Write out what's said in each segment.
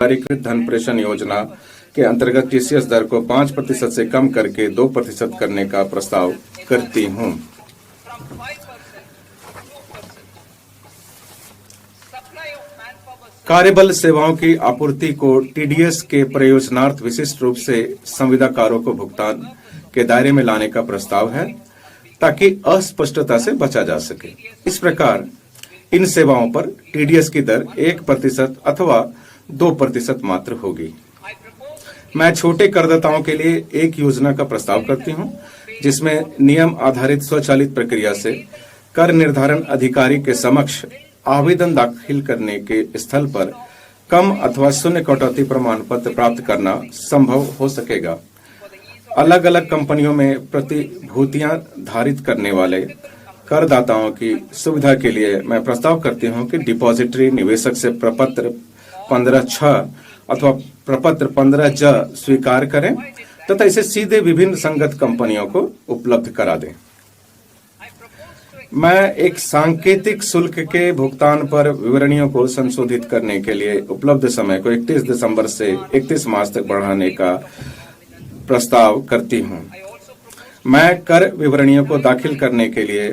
सरकारीकृत धन प्रेषण योजना के अंतर्गत टीसीएस दर को 5% से कम करके 2% करने का प्रस्ताव करती हूँ। कार्यबल सेवाओं की आपूर्ति को टीडीएस के प्रयोजनार्थ विशिष्ट रूप से संविदाकारों को भुगतान के दायरे में लाने का प्रस्ताव है ताकि अस्पष्टता से बचा जा सके। इस प्रकार इन सेवाओं पर टीडीएस की दर 1% अथवा 2% मात्र होगी। मैं छोटे करदाताओं के लिए एक योजना का प्रस्ताव करती हूं, जिसमें नियम आधारित स्वचालित प्रक्रिया से कर निर्धारण अधिकारी के समक्ष आवेदन दाखिल करने के स्थल पर कम अथवा शून्य कटौती प्रमाण पत्र प्राप्त करना संभव हो सकेगा। अलग अलग कंपनियों में प्रतिभूतियां धारित करने वाले करदाताओं की सुविधा के लिए मैं प्रस्ताव करती हूं कि डिपॉजिटरी निवेशक से प्रपत्र 15(6) अथवा प्रपत्र 15(j) स्वीकार करें तथा इसे सीधे विभिन्न संगत कंपनियों को उपलब्ध करा दें। मैं एक सांकेतिक शुल्क के भुगतान पर विवरणियों को संशोधित करने के लिए उपलब्ध समय को 31 दिसंबर से 31 मार्च तक बढ़ाने का प्रस्ताव करती हूं। मैं कर विवरणियों को दाखिल करने के लिए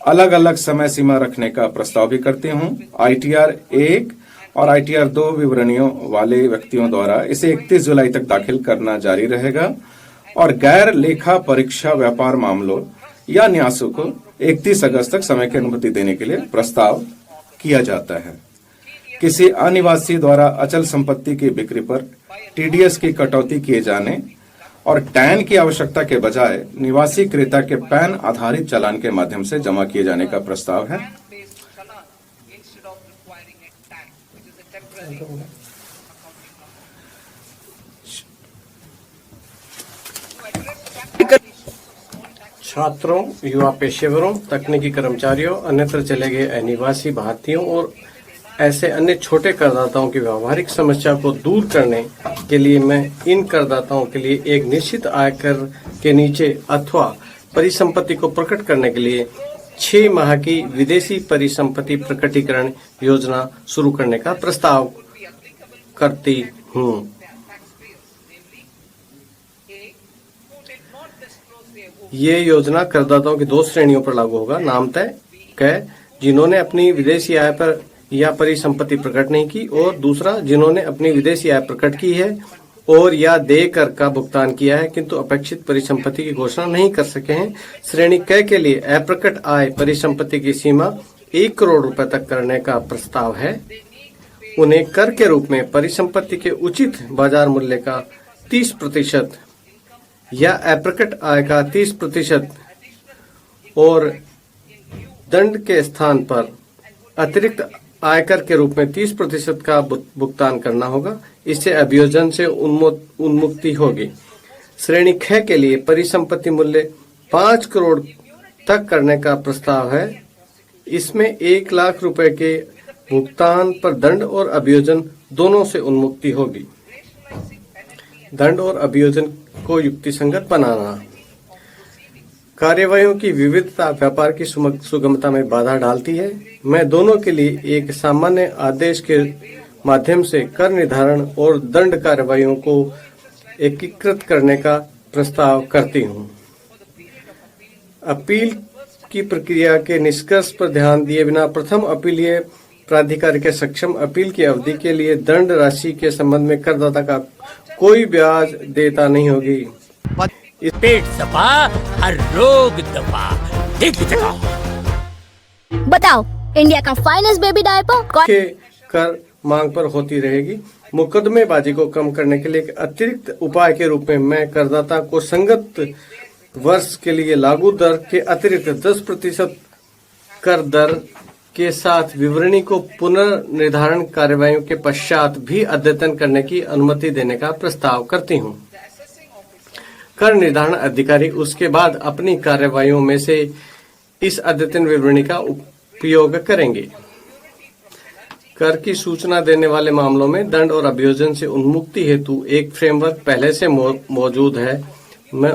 अलग अलग समय सीमा रखने का प्रस्ताव भी करती हूं। ITR 1 और ITR 2 विवरणियों वाले व्यक्तियों द्वारा इसे 31 जुलाई तक दाखिल करना जारी रहेगा और गैर लेखा परीक्षा व्यापार मामलों या न्यासों को 31 अगस्त तक समय की अनुमति देने के लिए प्रस्ताव किया जाता है। किसी अनिवासी द्वारा अचल संपत्ति की बिक्री पर टीडीएस की कटौती किए जाने और टैन की आवश्यकता के बजाय निवासी क्रेता के पैन आधारित चालान के माध्यम से जमा किए जाने का प्रस्ताव है। छात्रों, युवा पेशेवरों, तकनीकी कर्मचारियों, अन्यत्र चले गए अनिवासी भारतीयों और ऐसे अन्य छोटे करदाताओं की व्यावहारिक समस्या को दूर करने के लिए मैं इन करदाताओं के लिए एक निश्चित आयकर के नीचे अथवा परिसंपत्ति को प्रकट करने के लिए 6 माह की विदेशी परिसंपत्ति प्रकटीकरण योजना शुरू करने का प्रस्ताव करती हूँ। ये योजना करदाताओं की 2 श्रेणियों पर लागू होगा। नामतः क जिन्होंने अपनी विदेशी आय पर या परिसंपत्ति प्रकट नहीं की, और दूसरा जिन्होंने अपनी विदेशी आय प्रकट की है और या देय कर का भुगतान किया है किंतु अपेक्षित परिसंपत्ति की घोषणा नहीं कर सके हैं। श्रेणी क के लिए अप्रकट आय परिसंपत्ति की सीमा 1 करोड़ रुपए तक करने का प्रस्ताव है। उन्हें कर के रूप में परिसंपत्ति के उचित बाजार मूल्य का 30% या अप्रकट आय का 30% और दंड के स्थान पर अतिरिक्त आयकर के रूप में 30% का भुगतान करना होगा। इससे अभियोजन से उन्मुक्ति होगी। श्रेणी ख के लिए परिसंपत्ति मूल्य 5 करोड़ तक करने का प्रस्ताव है। इसमें 1 लाख रुपए के भुगतान पर दंड और अभियोजन दोनों से उन्मुक्ति होगी। दंड और अभियोजन को युक्तिसंगत बनाना। कार्यवाहियों की विविधता व्यापार की सुगमता में बाधा डालती है। मैं दोनों के लिए एक सामान्य आदेश के माध्यम से कर निर्धारण और दंड कार्यवाहियों को एकीकृत करने का प्रस्ताव करती हूँ। अपील की प्रक्रिया के निष्कर्ष पर ध्यान दिए बिना प्रथम अपीलीय प्राधिकारी के सक्षम अपील की अवधि के लिए दंड राशि के संबंध में करदाता का कोई ब्याज देता नहीं होगी। पेट सफा, हर रोग दफा। बताओ, इंडिया का फाइनेस्ट बेबी डायपर के कर मांग पर होती रहेगी। मुकदमेबाजी को कम करने के लिए एक अतिरिक्त उपाय के रूप में मैं करदाता को संगत वर्ष के लिए लागू दर के अतिरिक्त 10% कर दर के साथ विवरणी को पुनर्निर्धारण कार्यवाहियों के पश्चात भी अद्यतन करने की अनुमति देने का प्रस्ताव करती हूँ। कर निर्धारण अधिकारी उसके बाद अपनी कार्यवाहियों में से इस अद्यतन विवरणी का उपयोग करेंगे। कर की सूचना देने वाले मामलों में दंड और अभियोजन से उन्मुक्ति हेतु एक फ्रेमवर्क पहले से मौजूद है। मैं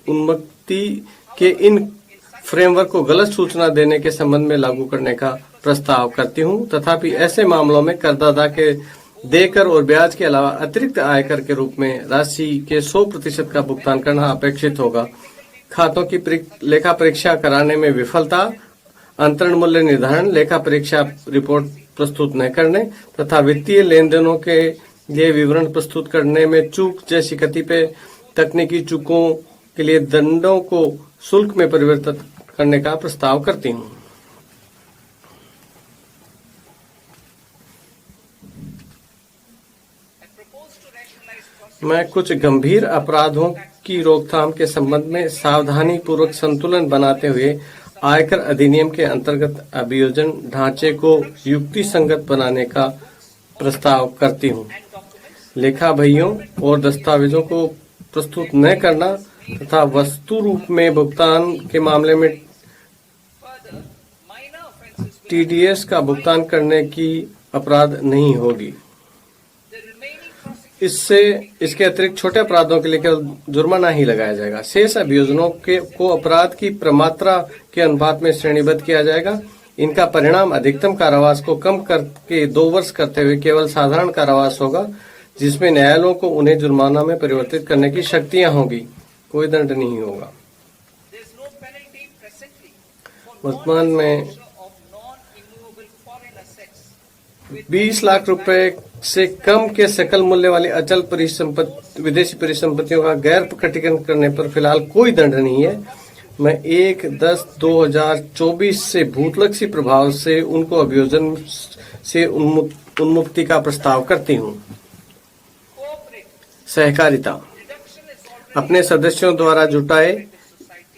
उन्मुक्ति के इन फ्रेमवर्क को गलत सूचना देने के संबंध में लागू करने का प्रस्ताव करती हूँ। तथापि ऐसे मामलों में करदाता के देकर और ब्याज के अलावा अतिरिक्त आयकर के रूप में राशि के 100% का भुगतान करना अपेक्षित होगा। खातों की लेखा परीक्षा कराने में विफलता, अंतरण मूल्य निर्धारण, लेखा परीक्षा रिपोर्ट प्रस्तुत न करने तथा वित्तीय लेन देनों के लिए विवरण प्रस्तुत करने में चूक जैसी कतिपय तकनीकी चूकों के लिए दंडों को शुल्क में परिवर्तित करने का प्रस्ताव करती हूँ। मैं कुछ गंभीर अपराधों की रोकथाम के संबंध में सावधानी पूर्वक संतुलन बनाते हुए आयकर अधिनियम के अंतर्गत अभियोजन ढांचे को युक्ति संगत बनाने का प्रस्ताव करती हूँ। लेखा बहियों और दस्तावेजों को प्रस्तुत न करना तथा वस्तु रूप में भुगतान के मामले में टीडीएस का भुगतान करने की अपराध नहीं होगी। इसके अतिरिक्त छोटे अपराधों के लिए केवल जुर्माना ही लगाया जाएगा। शेष अभियोजनों को अपराध की प्रमात्रा के अनुपात में श्रेणीबद्ध किया जाएगा। इनका परिणाम अधिकतम कारावास को कम करके 2 वर्ष करते हुए केवल साधारण कारावास होगा, जिसमें न्यायालयों को उन्हें जुर्माना में परिवर्तित करने की शक्तियां होगी। कोई दंड नहीं होगा। वर्तमान में 20 लाख रुपए से कम के सकल मूल्य वाली अचल विदेशी परिसंपत्तियों का गैर प्रकटीकरण करने पर फिलहाल कोई दंड नहीं है। मैं 1/10/2024 से भूतलक्षी प्रभाव से उनको अभियोजन से उन्मुक्ति का प्रस्ताव करती हूँ। सहकारिता अपने सदस्यों द्वारा जुटाए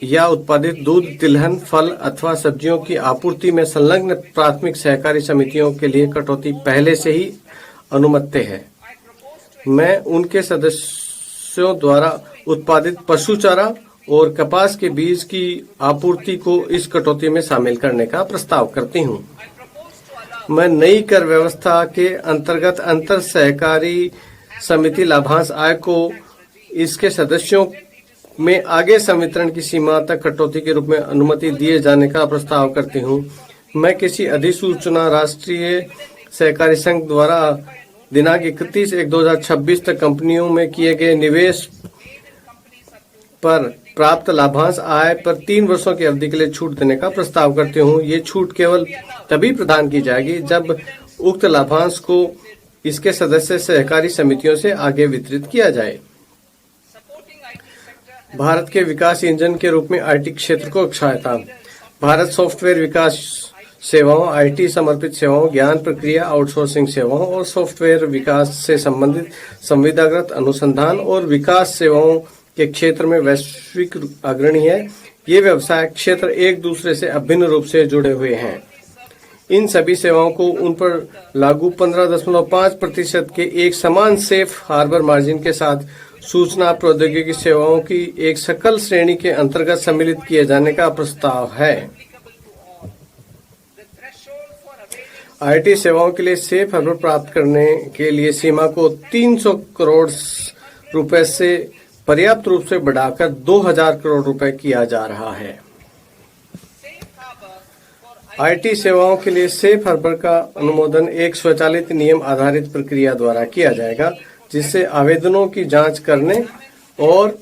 या उत्पादित दूध, तिलहन, फल अथवा सब्जियों की आपूर्ति में संलग्न प्राथमिक सहकारी समितियों के लिए कटौती पहले से ही अनुमत्य है। मैं उनके सदस्यों द्वारा उत्पादित पशु चारा और कपास के बीज की आपूर्ति को इस कटौती में शामिल करने का प्रस्ताव करती हूँ। मैं नई कर व्यवस्था के अंतर्गत अंतर सहकारी समिति लाभांश आय को इसके सदस्यों में आगे संवितरण की सीमा तक कटौती के रूप में अनुमति दिए जाने का प्रस्ताव करती हूँ। मैं किसी अधिसूचना राष्ट्रीय सहकारी संघ द्वारा दिनांक 31/1/2026 तक कंपनियों में किए गए निवेश पर प्राप्त लाभांश आय पर 3 वर्षों की अवधि के लिए छूट देने का प्रस्ताव करती हूँ। ये छूट केवल तभी प्रदान की जाएगी जब उक्त लाभांश को इसके सदस्य सहकारी समितियों से आगे वितरित किया जाए। भारत के विकास इंजन के रूप में आईटी क्षेत्र को सहायता। भारत सॉफ्टवेयर विकास सेवाओं, आईटी समर्पित सेवाओं, ज्ञान प्रक्रिया आउटसोर्सिंग सेवाओं और सॉफ्टवेयर विकास से संबंधित संविदागत अनुसंधान और विकास सेवाओं के क्षेत्र में वैश्विक अग्रणी है। ये व्यवसाय क्षेत्र एक दूसरे से अभिन्न रूप से जुड़े हुए हैं। इन सभी सेवाओं को उन पर लागू 15.5% के एक समान सेफ हार्बर मार्जिन के साथ सूचना प्रौद्योगिकी सेवाओं की एक सकल श्रेणी के अंतर्गत सम्मिलित किए जाने का प्रस्ताव है। आईटी सेवाओं के लिए सेफ हार्बर प्राप्त करने के लिए सीमा को 300 करोड़ रुपए से पर्याप्त रूप से बढ़ाकर 2000 करोड़ रुपए किया जा रहा है। आईटी सेवाओं के लिए सेफ हार्बर का अनुमोदन एक स्वचालित नियम आधारित प्रक्रिया द्वारा किया जाएगा, जिससे आवेदनों की जांच करने और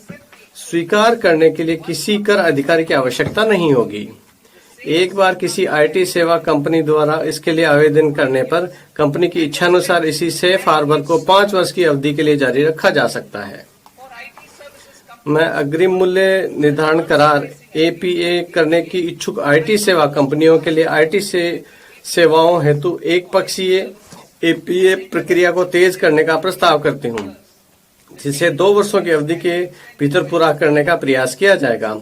स्वीकार करने के लिए किसी कर अधिकारी की आवश्यकता नहीं होगी। एक बार किसी आईटी सेवा कंपनी द्वारा इसके लिए आवेदन करने पर कंपनी की इच्छानुसार इसी सेफ हार्बर को 5 वर्ष की अवधि के लिए जारी रखा जा सकता है। मैं अग्रिम मूल्य निर्धारण करार एपीए करने की इच्छुक आईटी सेवा कंपनियों के लिए आईटी सेवाओं हेतु एक पक्षीय एपीए प्रक्रिया को तेज करने का प्रस्ताव करती हूँ, जिसे 2 वर्षों की अवधि के भीतर पूरा करने का प्रयास किया जाएगा।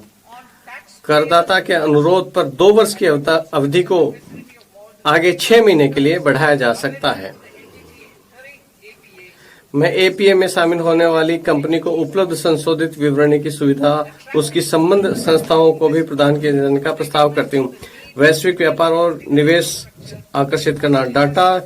करदाता के अनुरोध पर 2 वर्ष की अवधि को आगे 6 महीने के लिए बढ़ाया जा सकता है। मैं एपीए में शामिल होने वाली कंपनी को उपलब्ध संशोधित विवरणी की सुविधा उसकी संबंध संस्थाओं को भी प्रदान किए जाने का प्रस्ताव करती हूँ। वैश्विक व्यापार और निवेश आकर्षित करना। डाटा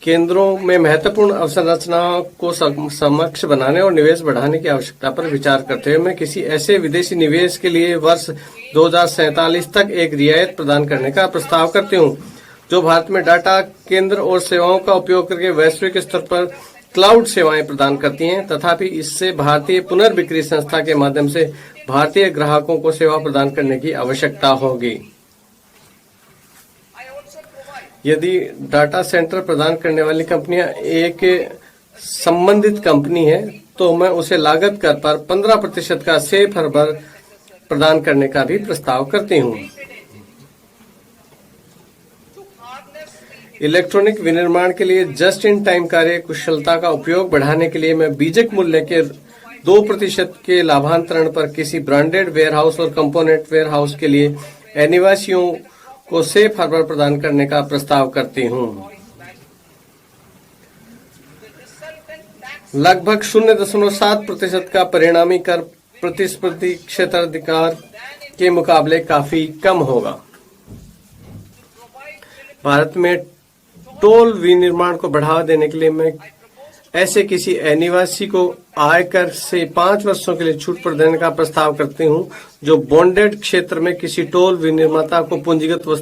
केंद्रों में महत्वपूर्ण अवसंरचनाओं को समक्ष बनाने और निवेश बढ़ाने की आवश्यकता पर विचार करते हुए मैं किसी ऐसे विदेशी निवेश के लिए वर्ष 2047 तक एक रियायत प्रदान करने का प्रस्ताव करती हूँ। जो भारत में डाटा केंद्र और सेवाओं का उपयोग करके वैश्विक स्तर पर क्लाउड सेवाएं प्रदान करती हैं। तथापि इससे भारतीय पुनर्बिक्री संस्था के माध्यम से भारतीय ग्राहकों को सेवा प्रदान करने की आवश्यकता होगी। यदि डाटा सेंटर प्रदान करने वाली कंपनियां एक संबंधित कंपनी है तो मैं उसे लागत कर पर 15% का सेफ हार्बर प्रदान करने का भी प्रस्ताव करती हूं। इलेक्ट्रॉनिक विनिर्माण के लिए जस्ट इन टाइम कार्य कुशलता का उपयोग बढ़ाने के लिए मैं बीजक मूल्य के 2% के लाभांतरण पर किसी ब्रांडेड वेयरहाउस और कंपोनेंट वेयरहाउस के लिए अनिवासियों को सेफ हार्बर प्रदान करने का प्रस्ताव करती हूं। लगभग 0.7% का परिणामी कर प्रतिस्पर्धी क्षेत्राधिकार के मुकाबले काफी कम होगा। भारत में टोल विनिर्माण को बढ़ावा देने के लिए मैं ऐसे किसी अनिवासी को आयकर से 5 वर्षों के लिए छूट पर देने का प्रस्ताव करती हूं जो बॉन्डेड क्षेत्र में किसी टोल विनिर्माता को पूंजीगत वस्तु